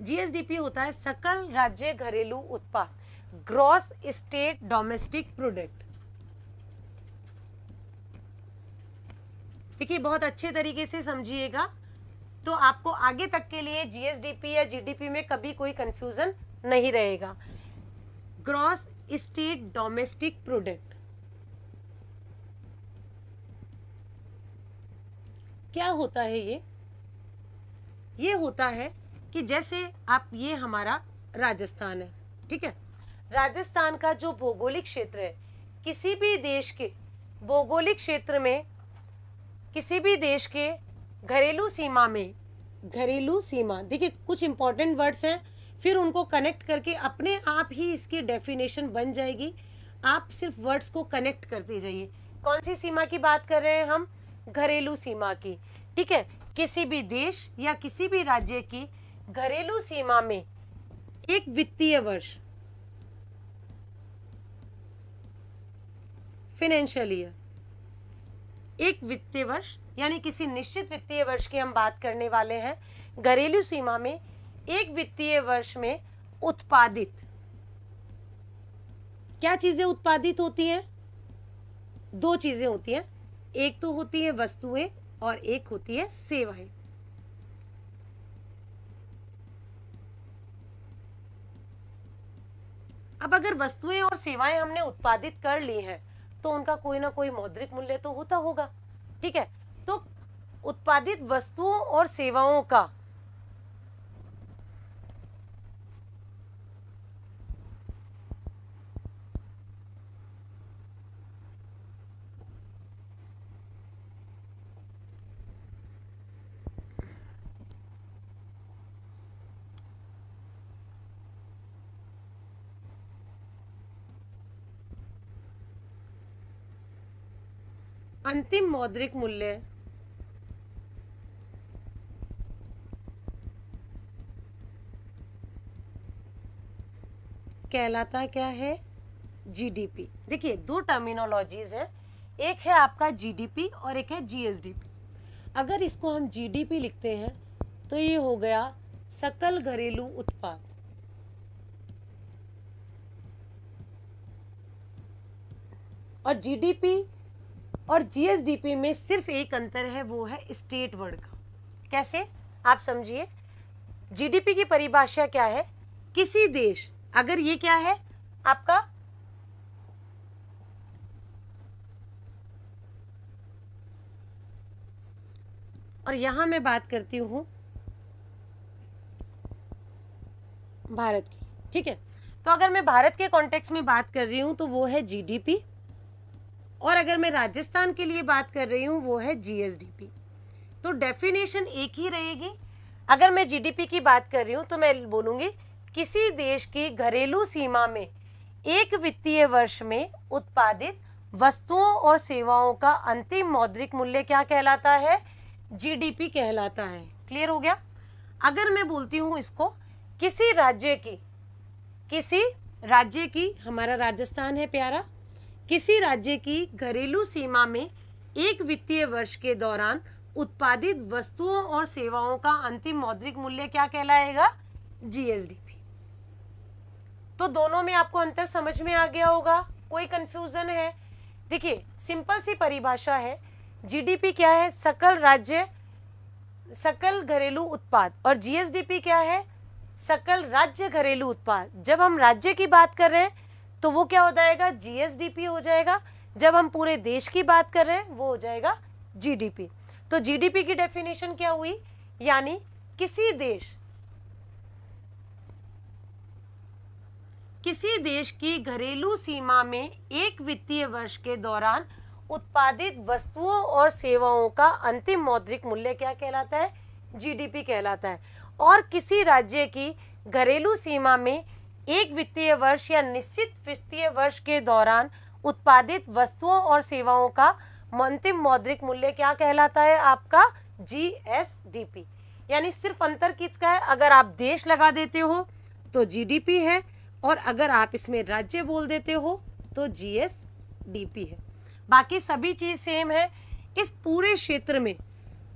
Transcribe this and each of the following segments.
GSDP होता है सकल राज्य घरेलू उत्पाद, ग्रॉस स्टेट डोमेस्टिक प्रोडक्ट। देखिए बहुत अच्छे तरीके से समझिएगा, तो आपको आगे तक के लिए जीएसडीपी या जीडीपी में कभी कोई कंफ्यूजन नहीं रहेगा। ग्रॉस स्टेट डोमेस्टिक प्रोडक्ट क्या होता है? ये होता है कि जैसे आप, ये हमारा राजस्थान है, ठीक है। राजस्थान का जो भौगोलिक क्षेत्र है, किसी भी देश के भौगोलिक क्षेत्र में, किसी भी देश के घरेलू सीमा में, घरेलू सीमा, देखिए कुछ इंपॉर्टेंट वर्ड्स हैं, फिर उनको कनेक्ट करके अपने आप ही इसकी डेफिनेशन बन जाएगी। आप सिर्फ वर्ड्स को कनेक्ट करते जाइए। कौन सी सीमा की बात कर रहे हैं हम? घरेलू सीमा की, ठीक है। किसी भी देश या किसी भी राज्य की घरेलू सीमा में एक वित्तीय वर्ष, फाइनेंशियल ईयर, एक वित्तीय वर्ष यानी किसी निश्चित वित्तीय वर्ष की हम बात करने वाले हैं। घरेलू सीमा में एक वित्तीय वर्ष में उत्पादित क्या चीजें उत्पादित होती हैं? दो चीजें होती हैं, एक तो होती है वस्तुएं और एक होती है सेवाएं। अब अगर वस्तुएं और सेवाएं हमने उत्पादित कर ली हैं तो उनका कोई ना कोई मौद्रिक मूल्य तो होता होगा, ठीक है। तो उत्पादित वस्तुओं और सेवाओं का अंतिम मौद्रिक मूल्य कहलाता क्या है? जीडीपी। देखिए दो टर्मिनोलॉजीज हैं, एक है आपका जीडीपी और एक है जीएसडीपी। अगर इसको हम जीडीपी लिखते हैं तो ये हो गया सकल घरेलू उत्पाद, और जीडीपी और जीएसडीपी में सिर्फ एक अंतर है, वो है स्टेट वर्ड का। कैसे? आप समझिए, जीडीपी की परिभाषा क्या है? किसी देश, अगर ये क्या है आपका, और यहां मैं बात करती हूं भारत की, ठीक है। तो अगर मैं भारत के कॉन्टेक्स्ट में बात कर रही हूं तो वो है जीडीपी, और अगर मैं राजस्थान के लिए बात कर रही हूं वो है जीएसडीपी। तो डेफिनेशन एक ही रहेगी। अगर मैं जीडीपी की बात कर रही हूं तो मैं बोलूंगी किसी देश की घरेलू सीमा में एक वित्तीय वर्ष में उत्पादित वस्तुओं और सेवाओं का अंतिम मौद्रिक मूल्य क्या कहलाता है? जीडीपी कहलाता है। क्लियर हो गया? अगर मैं बोलती हूं इसको किसी राज्य की, हमारा राजस्थान है प्यारा, किसी राज्य की घरेलू सीमा में एक वित्तीय वर्ष के दौरान उत्पादित वस्तुओं और सेवाओं का अंतिम मौद्रिक मूल्य क्या कहलाएगा? जीएसडीपी। तो दोनों में आपको अंतर समझ में आ गया होगा? कोई कंफ्यूजन है? देखिए सिंपल सी परिभाषा है, जीडीपी क्या है? सकल घरेलू उत्पाद, और जीएसडीपी क्या है? सकल राज्य घरेलू उत्पाद। जब हम राज्य की बात कर रहे हैं तो वो क्या हो जाएगा? जीएसडीपी हो जाएगा। जब हम पूरे देश की बात कर रहे हैं वो हो जाएगा जीडीपी। तो जीडीपी की डेफिनेशन क्या हुई? यानी किसी देश की घरेलू सीमा में एक वित्तीय वर्ष के दौरान उत्पादित वस्तुओं और सेवाओं का अंतिम मौद्रिक मूल्य क्या कहलाता है? जीडीपी कहलाता है। और किसी राज्य की घरेलू सीमा में एक वित्तीय वर्ष या निश्चित वित्तीय वर्ष के दौरान उत्पादित वस्तुओं और सेवाओं का अंतिम मौद्रिक मूल्य क्या कहलाता है? आपका जीएसडीपी। यानी सिर्फ अंतर किसका है? अगर आप देश लगा देते हो तो जीडीपी है, और अगर आप इसमें राज्य बोल देते हो तो जीएसडीपी है। बाकी सभी चीज सेम है। इस पूरे क्षेत्र में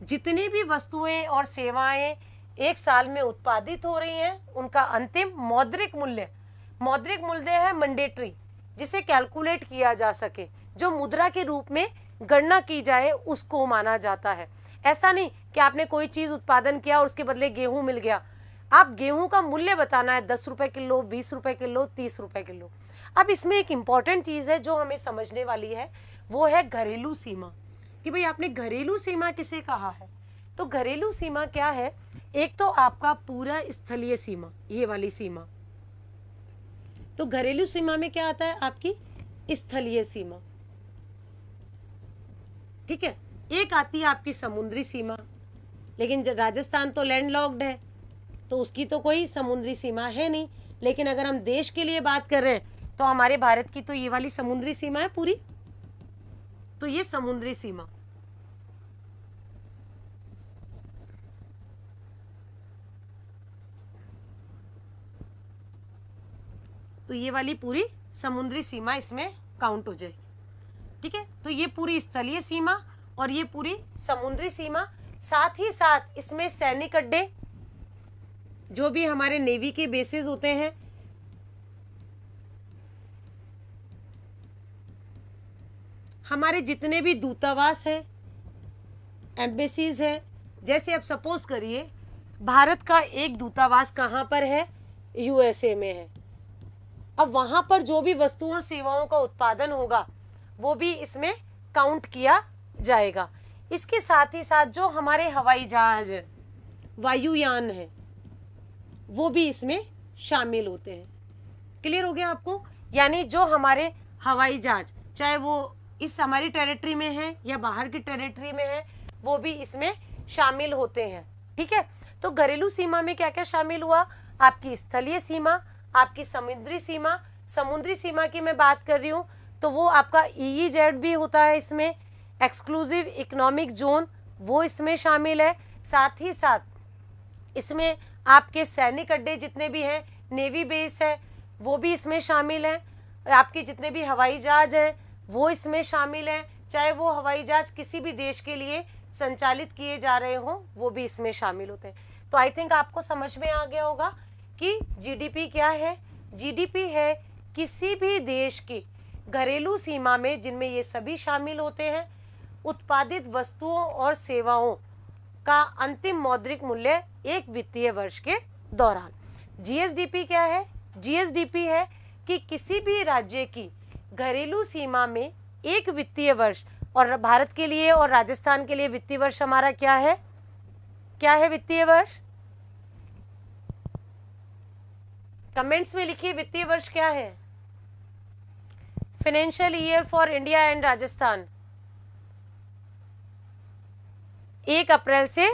जितनी भी वस्तुएं और सेवाएं एक साल में उत्पादित हो रही हैं, उनका अंतिम मौद्रिक मूल्य, मौद्रिक मूल्य है मैंडेटरी, जिसे कैलकुलेट किया जा सके, जो मुद्रा के रूप में गणना की जाए, उसको माना जाता है। ऐसा नहीं कि आपने कोई चीज उत्पादन किया और उसके बदले गेहूं मिल गया, आप गेहूं का मूल्य बताना है, 10 रुपए किलो, 20 रुपए किलो, 30 रुपए किलो। अब इसमें एक इंपॉर्टेंट चीज है जो हमें समझने वाली है, वो है घरेलू सीमा, कि भाई आपने घरेलू सीमा किसे कहा है। तो घरेलू सीमा क्या है, एक तो आपका पूरा स्थलीय सीमा, ये वाली सीमा, तो घरेलू सीमा में क्या आता है, आपकी स्थलीय सीमा, ठीक है। एक आती है आपकी समुद्री सीमा, लेकिन राजस्थान तो लैंडलॉक्ड है, तो उसकी तो कोई समुद्री सीमा है नहीं। लेकिन अगर हम देश के लिए बात कर रहे हैं तो हमारे भारत की तो ये वाली समुद्री सीमा है पूरी, तो ये समुद्री सीमा, तो ये वाली पूरी समुद्री सीमा इसमें काउंट हो जाएगी, ठीक है। तो ये पूरी स्थलीय सीमा और ये पूरी समुद्री सीमा, साथ ही साथ इसमें सैनिक अड्डे, जो भी हमारे नेवी के बेसिस होते हैं, हमारे जितने भी दूतावास हैं, एम्बेसीज हैं, जैसे अब सपोज करिए भारत का एक दूतावास कहाँ पर है, यूएसए में है। अब वहाँ पर जो भी वस्तुओं और सेवाओं का उत्पादन होगा वो भी इसमें काउंट किया जाएगा। इसके साथ ही साथ जो हमारे हवाई जहाज है, वायुयान है, वो भी इसमें शामिल होते हैं। क्लियर हो गया आपको? यानी जो हमारे हवाई जहाज, चाहे वो इस हमारी टेरिटरी में है या बाहर की टेरिटरी में है, वो भी इसमें शामिल होते हैं, ठीक है। तो घरेलू सीमा में क्या क्या शामिल हुआ, आपकी स्थलीय सीमा, आपकी समुद्री सीमा, समुद्री सीमा की मैं बात कर रही हूँ तो वो आपका EEZ भी होता है इसमें, एक्सक्लूसिव इकोनॉमिक जोन, वो इसमें शामिल है। साथ ही साथ इसमें आपके सैनिक अड्डे जितने भी हैं, नेवी बेस है, वो भी इसमें शामिल है। आपके जितने भी हवाई जहाज हैं वो इसमें शामिल हैं, चाहे वो हवाई जहाज किसी भी देश के लिए संचालित किए जा रहे हों, वो भी इसमें शामिल होते हैं। तो आई थिंक आपको समझ में आ गया होगा कि जीडीपी क्या है। जीडीपी है किसी भी देश की घरेलू सीमा में, जिनमें ये सभी शामिल होते हैं, उत्पादित वस्तुओं और सेवाओं का अंतिम मौद्रिक मूल्य एक वित्तीय वर्ष के दौरान। जीएसडीपी क्या है? जीएसडीपी है कि किसी भी राज्य की घरेलू सीमा में एक वित्तीय वर्ष, और भारत के लिए और राजस्थान के लिए वित्तीय वर्ष हमारा क्या है? क्या है वित्तीय वर्ष? कमेंट्स में लिखिए वित्तीय वर्ष क्या है। Financial year for India and Rajasthan 1 अप्रैल से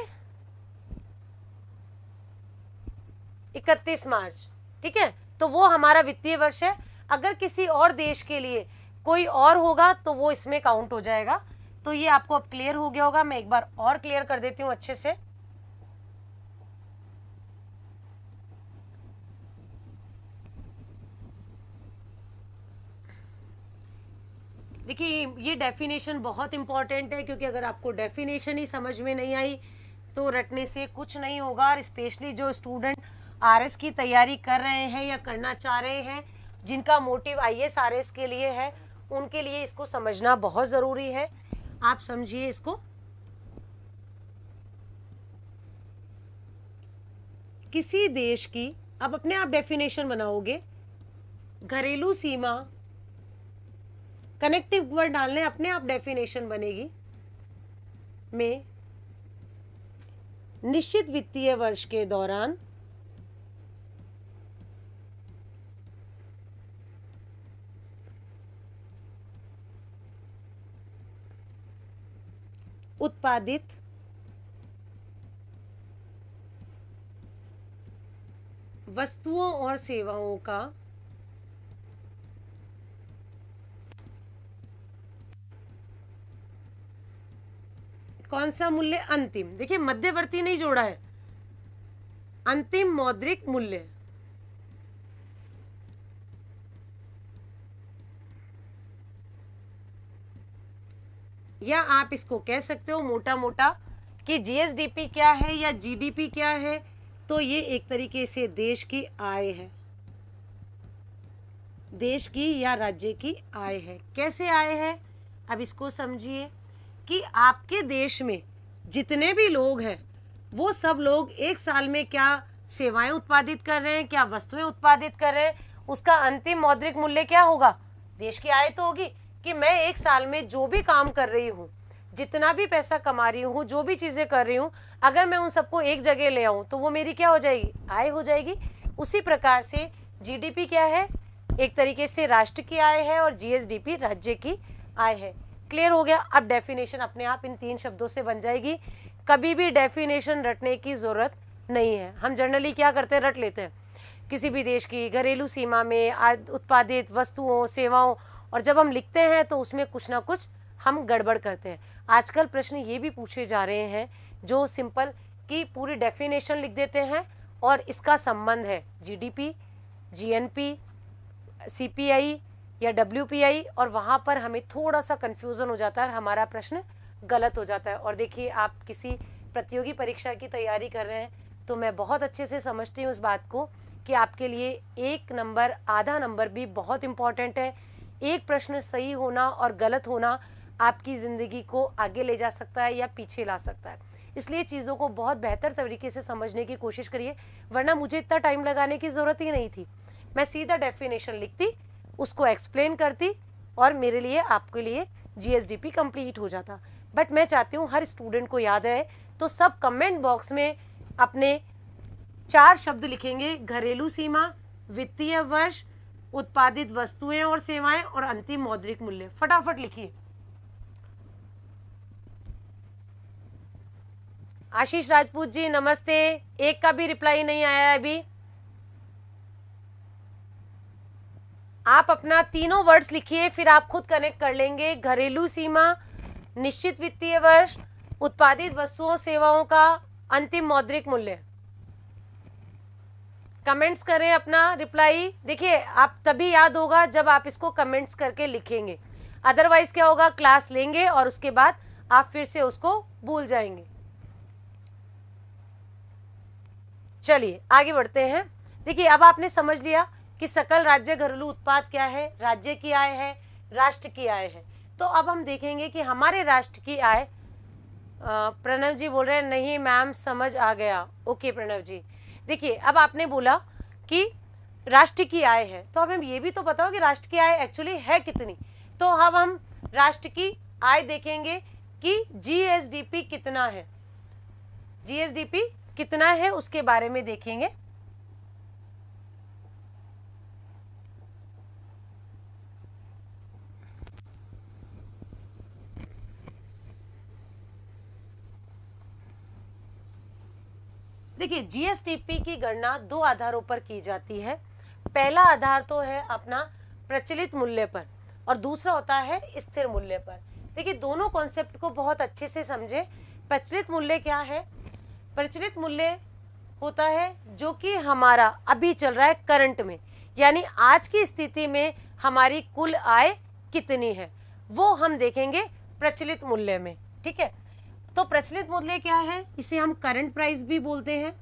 31 मार्च, ठीक है। तो वो हमारा वित्तीय वर्ष है। अगर किसी और देश के लिए कोई और होगा तो वो इसमें काउंट हो जाएगा। तो ये आपको अब क्लियर हो गया होगा। मैं एक बार और क्लियर कर देती हूँ अच्छे से। देखिए ये डेफिनेशन बहुत इंपॉर्टेंट है, क्योंकि अगर आपको डेफिनेशन ही समझ में नहीं आई तो रटने से कुछ नहीं होगा। और स्पेशली जो स्टूडेंट आरएस की तैयारी कर रहे हैं या करना चाह रहे हैं, जिनका मोटिव आईएएस आरएस के लिए है, उनके लिए इसको समझना बहुत ज़रूरी है। आप समझिए इसको। किसी देश की, अब अपने आप डेफिनेशन बनाओगे, घरेलू सीमा, कनेक्टिव वर्ड डालने, अपने आप डेफिनेशन बनेगी में निश्चित वित्तीय वर्ष के दौरान उत्पादित वस्तुओं और सेवाओं का कौन सा मूल्य? अंतिम। देखिए मध्यवर्ती नहीं जोड़ा है, अंतिम मौद्रिक मूल्य। या आप इसको कह सकते हो मोटा मोटा कि जीएसडीपी क्या है या जीडीपी क्या है, तो ये एक तरीके से देश की आय है, देश की या राज्य की आय है। कैसे आय है, अब इसको समझिए कि आपके देश में जितने भी लोग हैं वो सब लोग एक साल में क्या सेवाएं उत्पादित कर रहे हैं, क्या वस्तुएं उत्पादित कर रहे हैं, उसका अंतिम मौद्रिक मूल्य क्या होगा, देश की आय तो होगी। कि मैं एक साल में जो भी काम कर रही हूँ, जितना भी पैसा कमा रही हूँ, जो भी चीज़ें कर रही हूँ, अगर मैं उन सबको एक जगह ले आऊँ तो वो मेरी क्या हो जाएगी, आय हो जाएगी। उसी प्रकार से जीडीपी क्या है, एक तरीके से राष्ट्र की आय है, और जीएसडीपी राज्य की आय है। क्लियर हो गया। अब डेफिनेशन अपने आप इन 3 शब्दों से बन जाएगी, कभी भी डेफिनेशन रटने की ज़रूरत नहीं है। हम जनरली क्या करते हैं, रट लेते हैं किसी भी देश की घरेलू सीमा में उत्पादित वस्तुओं सेवाओं, और जब हम लिखते हैं तो उसमें कुछ ना कुछ हम गड़बड़ करते हैं। आजकल प्रश्न ये भी पूछे जा रहे हैं जो सिंपल कि पूरी डेफिनेशन लिख देते हैं और इसका संबंध है जीडीपी, जीएनपी, सीपीआई या डब्ल्यूपीआई, और वहाँ पर हमें थोड़ा सा कन्फ्यूज़न हो जाता है, हमारा प्रश्न गलत हो जाता है। और देखिए, आप किसी प्रतियोगी परीक्षा की तैयारी कर रहे हैं तो मैं बहुत अच्छे से समझती हूँ इस बात को कि आपके लिए 1 नंबर आधा नंबर भी बहुत इम्पॉर्टेंट है। एक प्रश्न सही होना और गलत होना आपकी ज़िंदगी को आगे ले जा सकता है या पीछे ला सकता है। इसलिए चीज़ों को बहुत बेहतर तरीके से समझने की कोशिश करिए, वरना मुझे इतना टाइम लगाने की ज़रूरत ही नहीं थी। मैं सीधा डेफिनेशन लिखती, उसको एक्सप्लेन करती, और मेरे लिए आपके लिए जीएसडीपी कंप्लीट हो जाता। बट मैं चाहती हूँ हर स्टूडेंट को याद रहे, तो सब कमेंट बॉक्स में अपने 4 शब्द लिखेंगे, घरेलू सीमा, वित्तीय वर्ष, उत्पादित वस्तुएं और सेवाएं, और अंतिम मौद्रिक मूल्य। फटाफट लिखिए। आशीष राजपूत जी नमस्ते, एक का भी रिप्लाई नहीं आया है अभी। आप अपना तीनों वर्ड्स लिखिए, फिर आप खुद कनेक्ट कर लेंगे। घरेलू सीमा, निश्चित वित्तीय वर्ष, उत्पादित वस्तुओं सेवाओं का अंतिम मौद्रिक मूल्य। कमेंट्स करें अपना रिप्लाई। देखिए, आप तभी याद होगा जब आप इसको कमेंट्स करके लिखेंगे, अदरवाइज क्या होगा, क्लास लेंगे और उसके बाद आप फिर से उसको भूल जाएंगे। चलिए आगे बढ़ते हैं। देखिए, अब आपने समझ लिया कि सकल राज्य घरेलू उत्पाद क्या है, राज्य की आय है, राष्ट्र की आय है। तो अब हम देखेंगे कि हमारे राष्ट्र की आय, प्रणव जी बोल रहे हैं नहीं मैम समझ आ गया। ओके प्रणव जी, देखिए अब आपने बोला कि राष्ट्र की आय है, तो अब हम ये भी तो बताओ कि राष्ट्र की आय एक्चुअली है कितनी। तो अब हम राष्ट्र की आय देखेंगे कि जीएसडीपी कितना है, जीएसडीपी कितना है उसके बारे में देखेंगे। देखिए, जीएसडीपी की गणना 2 आधारों पर की जाती है। पहला आधार तो है अपना प्रचलित मूल्य पर, और दूसरा होता है स्थिर मूल्य पर। देखिए, दोनों कॉन्सेप्ट को बहुत अच्छे से समझे। प्रचलित मूल्य क्या है, प्रचलित मूल्य होता है जो कि हमारा अभी चल रहा है करंट में, यानी आज की स्थिति में हमारी कुल आय कितनी है, वो हम देखेंगे प्रचलित मूल्य में। ठीक है, तो प्रचलित मूल्य क्या है, इसे हम करंट प्राइस भी बोलते हैं,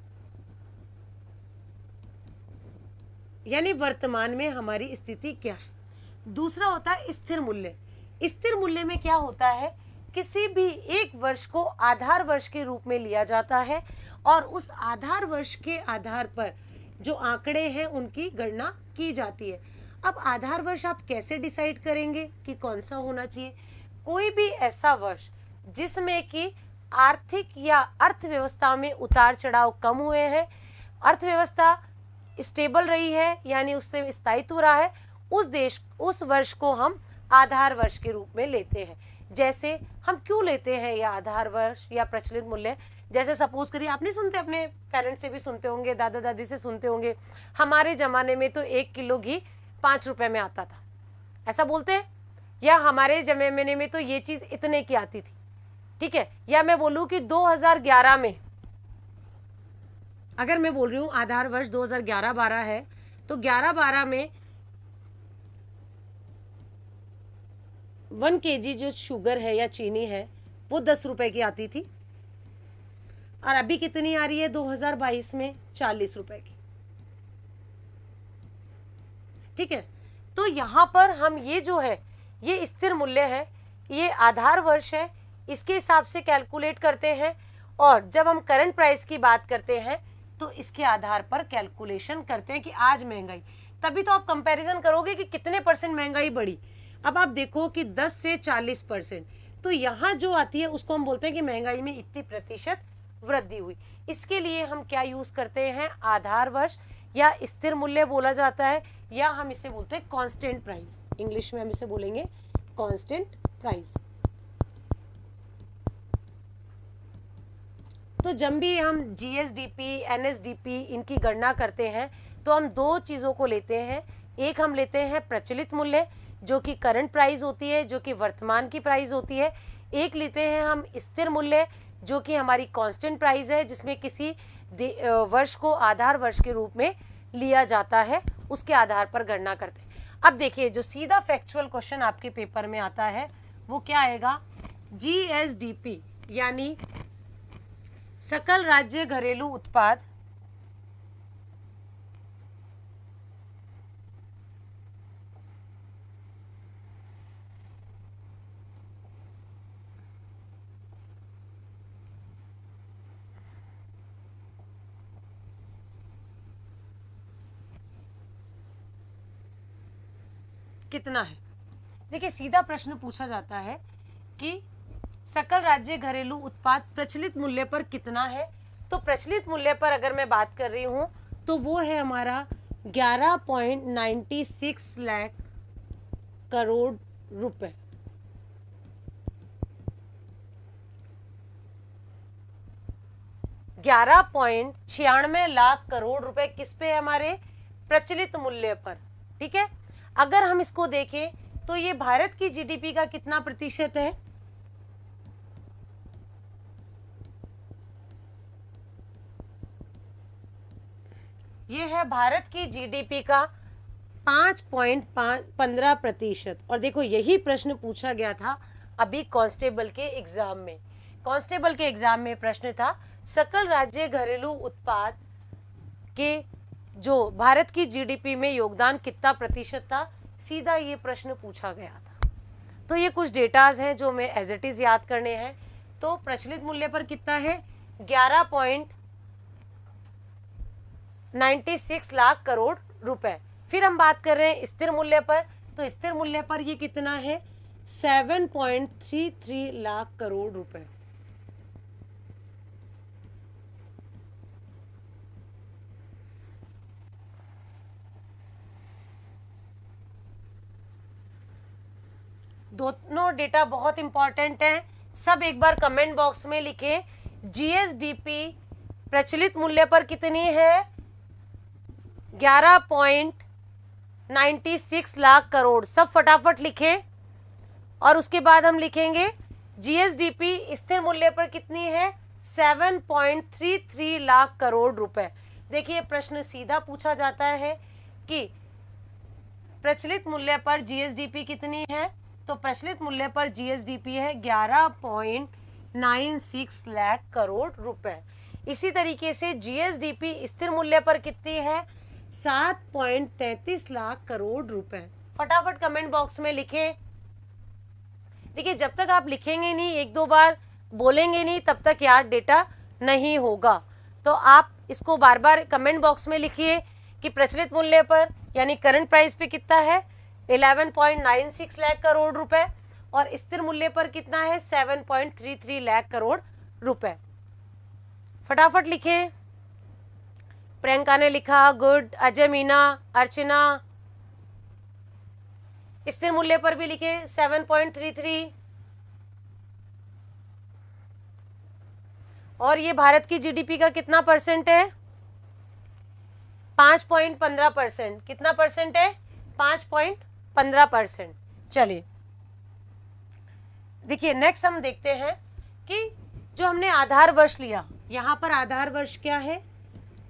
यानी वर्तमान में हमारी स्थिति क्या है। दूसरा होता है स्थिर मूल्य। स्थिर मूल्य में क्या होता है, किसी भी एक वर्ष को आधार वर्ष के रूप में लिया जाता है, और उस आधार वर्ष के आधार पर जो आंकड़े हैं उनकी गणना की जाती है। अब आधार वर्ष आप कैसे डिसाइड करेंगे कि कौन सा होना चाहिए, कोई भी ऐसा वर्ष जिसमें कि आर्थिक या अर्थव्यवस्था में उतार चढ़ाव कम हुए हैं, अर्थव्यवस्था स्टेबल रही है, यानी उससे स्थायित्व रहा है, उस वर्ष को हम आधार वर्ष के रूप में लेते हैं। जैसे हम क्यों लेते हैं यह आधार वर्ष या प्रचलित मूल्य, जैसे सपोज करिए, आप नहीं सुनते, अपने पेरेंट्स से भी सुनते होंगे, दादा दादी से सुनते होंगे, हमारे ज़माने में तो 1 किलो घी 5 रुपए में आता था, ऐसा बोलते हैं। या हमारे ज़माने में तो ये चीज़ इतने की आती थी। ठीक है, या मैं बोलूँ कि 2011 में, अगर मैं बोल रही हूँ आधार वर्ष 2011-12 है, तो 11-12 में 1 kg जो शुगर है या चीनी है वो 10 रुपए की आती थी। और अभी कितनी आ रही है 2022 में? 40 रुपए की। ठीक है, तो यहाँ पर हम ये जो है ये स्थिर मूल्य है, ये आधार वर्ष है, इसके हिसाब से कैलकुलेट करते हैं। और जब हम करंट प्राइस की बात करते हैं तो इसके आधार पर कैलकुलेशन करते हैं कि आज महंगाई, तभी तो आप कंपैरिजन करोगे कि कितने परसेंट महंगाई बढ़ी। अब आप देखो कि 10 से 40%, तो यहाँ जो आती है उसको हम बोलते हैं कि महंगाई में इतनी प्रतिशत वृद्धि हुई। इसके लिए हम क्या यूज करते हैं? आधार वर्ष या स्थिर मूल्य बोला जाता है, या हम इसे बोलते हैं कांस्टेंट प्राइस। इंग्लिश में हम इसे बोलेंगे कांस्टेंट प्राइस। तो जब भी हम जीएसडीपी, एनएसडीपी इनकी गणना करते हैं तो हम दो चीज़ों को लेते हैं। एक हम लेते हैं प्रचलित मूल्य जो कि करंट प्राइस होती है, जो कि वर्तमान की प्राइस होती है। एक लेते हैं हम स्थिर मूल्य जो कि हमारी कांस्टेंट प्राइस है, जिसमें किसी वर्ष को आधार वर्ष के रूप में लिया जाता है, उसके आधार पर गणना करते हैं। अब देखिए जो सीधा फैक्चुअल क्वेश्चन आपके पेपर में आता है वो क्या आएगा? जीएसडीपी यानी सकल राज्य घरेलू उत्पाद कितना है? देखिए सीधा प्रश्न पूछा जाता है कि सकल राज्य घरेलू उत्पाद प्रचलित मूल्य पर कितना है। तो प्रचलित मूल्य पर अगर मैं बात कर रही हूं तो वो है हमारा 11.96 लाख करोड़ रुपए। ग्यारह पॉइंट 96 लाख करोड़ रुपए किस पे है? हमारे प्रचलित मूल्य पर। ठीक है, अगर हम इसको देखें तो ये भारत की जीडीपी का कितना प्रतिशत है? ये है भारत की जीडीपी का 5.15%। और देखो यही प्रश्न पूछा गया था अभी कांस्टेबल के एग्जाम में। कांस्टेबल के एग्जाम में प्रश्न था सकल राज्य घरेलू उत्पाद के जो भारत की जीडीपी में योगदान कितना प्रतिशत था, सीधा ये प्रश्न पूछा गया था। तो ये कुछ डेटाज हैं जो हमें एज इट इज याद करने हैं। तो प्रचलित मूल्य पर कितना है? 11.96 लाख करोड़ रुपए। फिर हम बात कर रहे हैं स्थिर मूल्य पर, तो स्थिर मूल्य पर ये कितना है? 7.33 लाख करोड़ रुपए। दोनों डेटा बहुत इंपॉर्टेंट हैं, सब एक बार कमेंट बॉक्स में लिखें। जीएसडीपी प्रचलित मूल्य पर कितनी है? 11.96 लाख करोड़। सब फटाफट लिखें। और उसके बाद हम लिखेंगे जीएसडीपी स्थिर मूल्य पर कितनी है? 7.33 लाख करोड़ रुपए। देखिए प्रश्न सीधा पूछा जाता है कि प्रचलित मूल्य पर जीएसडीपी कितनी है, तो प्रचलित मूल्य पर जीएसडीपी है 11.96 लाख करोड़ रुपए। इसी तरीके से जीएसडीपी स्थिर मूल्य पर कितनी है? 7.33 लाख करोड़ रुपए। फटाफट कमेंट बॉक्स में लिखें। देखिए जब तक आप लिखेंगे नहीं, एक दो बार बोलेंगे नहीं, तब तक यार डेटा नहीं होगा। तो आप इसको बार बार कमेंट बॉक्स में लिखिए कि प्रचलित मूल्य पर यानी करंट प्राइस पे कितना है? 11.96 लाख करोड़ रुपए। और स्थिर मूल्य पर कितना है? 7.33 लाख करोड़ रुपए। फटाफट लिखें। प्रियंका ने लिखा गुड, अजय, मीना, अर्चना। स्थिर मूल्य पर भी लिखें 7.33। और ये भारत की जीडीपी का कितना परसेंट है? 5.15%। कितना परसेंट है? 5.15%। चलिए देखिए नेक्स्ट हम देखते हैं कि जो हमने आधार वर्ष लिया, यहां पर आधार वर्ष क्या है?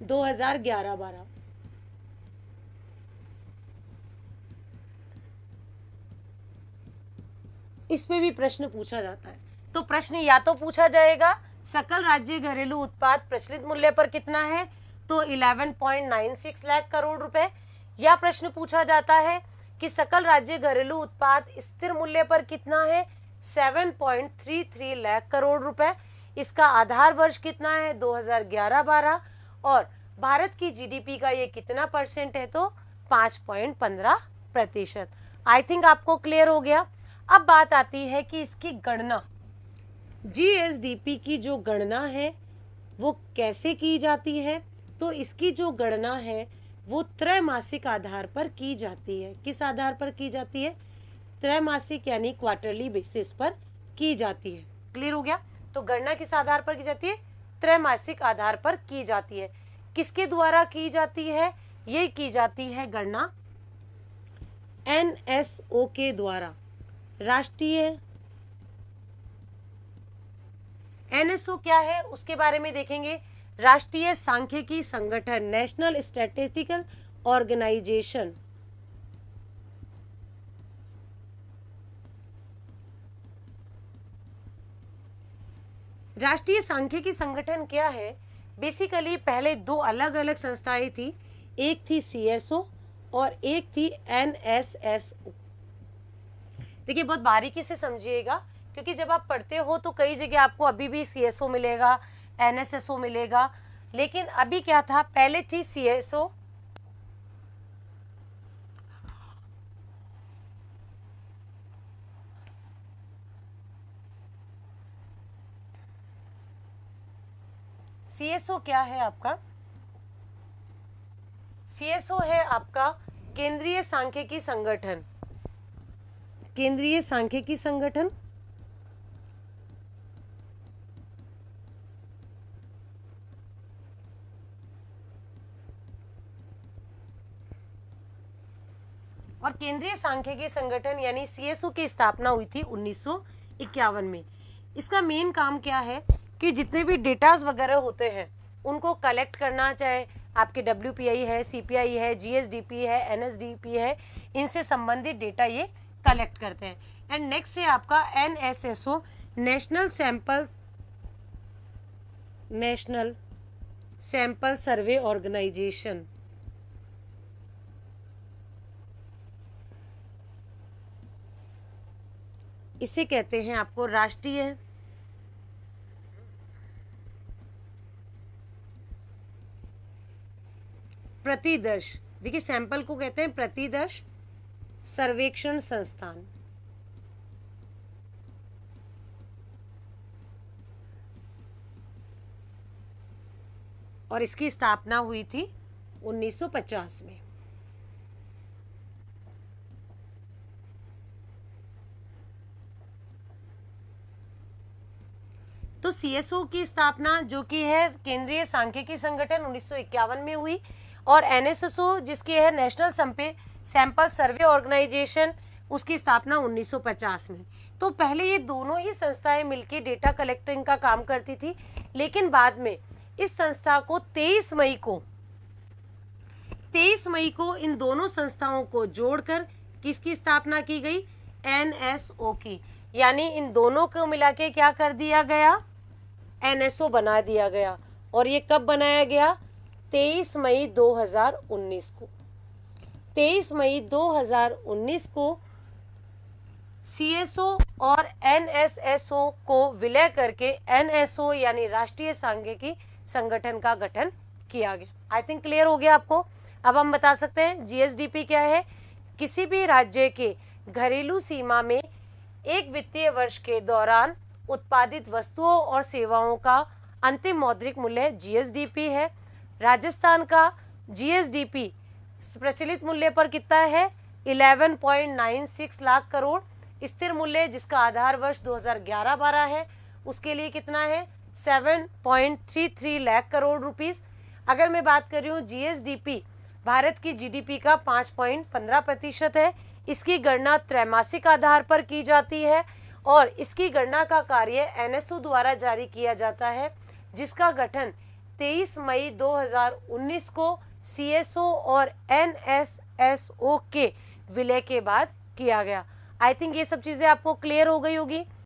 2011-12। इस पे भी प्रश्न पूछा जाता है। तो प्रश्न या तो पूछा जाएगा सकल राज्य घरेलू उत्पाद प्रचलित मूल्य पर कितना है, तो 11.96 लाख करोड़ रुपए। या प्रश्न पूछा जाता है कि सकल राज्य घरेलू उत्पाद स्थिर मूल्य पर कितना है, 7.33 लाख करोड़ रुपए। इसका आधार वर्ष कितना है, 2011-12। और भारत की जीडीपी का ये कितना परसेंट है, तो 5.15%। आई थिंक आपको क्लियर हो गया। अब बात आती है कि इसकी गणना, जीएसडीपी की जो गणना है वो कैसे की जाती है। तो इसकी जो गणना है वो त्रैमासिक आधार पर की जाती है। किस आधार पर की जाती है, त्रैमासिक यानी क्वार्टरली बेसिस पर की जाती है। क्लियर हो गया। तो गणना किस आधार पर की जाती है, त्रैमासिक आधार पर की जाती है। किसके द्वारा की जाती है, ये की जाती है गणना एनएसओ के द्वारा। राष्ट्रीय एनएसओ क्या है उसके बारे में देखेंगे। राष्ट्रीय सांख्यिकी संगठन, नेशनल स्टैटिस्टिकल ऑर्गेनाइजेशन। राष्ट्रीय सांख्यिकी संगठन क्या है, बेसिकली पहले दो अलग अलग संस्थाएं थी, एक थी सीएसओ और एक थी एनएसएसओ। देखिए बहुत बारीकी से समझिएगा, क्योंकि जब आप पढ़ते हो तो कई जगह आपको अभी भी सीएसओ मिलेगा, एनएसएसओ मिलेगा, लेकिन अभी क्या था, पहले थी सीएसओ, सीएसओ क्या है आपका, सीएसओ है आपका केंद्रीय सांख्यिकी संगठन, केंद्रीय सांख्यिकी संगठन। और केंद्रीय सांख्यिकी संगठन यानी सीएसओ की स्थापना हुई थी 1951 में। इसका मेन काम क्या है कि जितने भी डेटाज वगैरह होते हैं उनको कलेक्ट करना, चाहे आपके डब्ल्यूपीआई है, सीपीआई है, जीएसडीपी है, एनएसडीपी है, इनसे संबंधित डेटा ये कलेक्ट करते हैं। एंड नेक्स्ट है आपका NSSO, national sample survey organisation. इसे कहते हैं आपको राष्ट्रीय प्रतिदर्श, देखिए सैंपल को कहते हैं प्रतिदर्श सर्वेक्षण संस्थान। और इसकी स्थापना हुई थी 1950 में। तो सीएसओ की स्थापना जो कि है केंद्रीय सांख्यिकी संगठन 1951 में हुई, और एनएसएसओ जिसकी है नेशनल सैंपल सर्वे ऑर्गेनाइजेशन, उसकी स्थापना 1950 में। तो पहले ये दोनों ही संस्थाएं मिलकर डेटा कलेक्टिंग का काम करती थी, लेकिन बाद में इस संस्था को 23 मई को इन दोनों संस्थाओं को जोड़कर किसकी स्थापना की गई, एनएसओ की। यानी इन दोनों को मिला के क्या कर दिया गया, एनएसओ बना दिया गया। और ये कब बनाया गया, 23 मई 2019 को। 23 मई 2019 को सीएसओ और एनएसएसओ को विलय करके एनएसओ यानी राष्ट्रीय सांख्यिकी संगठन का गठन किया गया। आई थिंक क्लियर हो गया आपको। अब हम बता सकते हैं जीएसडीपी क्या है, किसी भी राज्य के घरेलू सीमा में एक वित्तीय वर्ष के दौरान उत्पादित वस्तुओं और सेवाओं का अंतिम मौद्रिक मूल्य जीएसडीपी है। राजस्थान का जीएसडीपी प्रचलित मूल्य पर कितना है, 11.96 लाख करोड़। स्थिर मूल्य जिसका आधार वर्ष 2011-12 है उसके लिए कितना है, 7.33 लाख करोड़ रुपीस। अगर मैं बात कर रही हूँ जीएसडीपी भारत की जीडीपी का 5.15% है। इसकी गणना त्रैमासिक आधार पर की जाती है और इसकी गणना का कार्य एनएसओ द्वारा जारी किया जाता है, जिसका गठन 23 मई 2019 को सीएसओ और एनएसएसओ के विलय के बाद किया गया। आई थिंक ये सब चीज़ें आपको क्लियर हो गई होगी।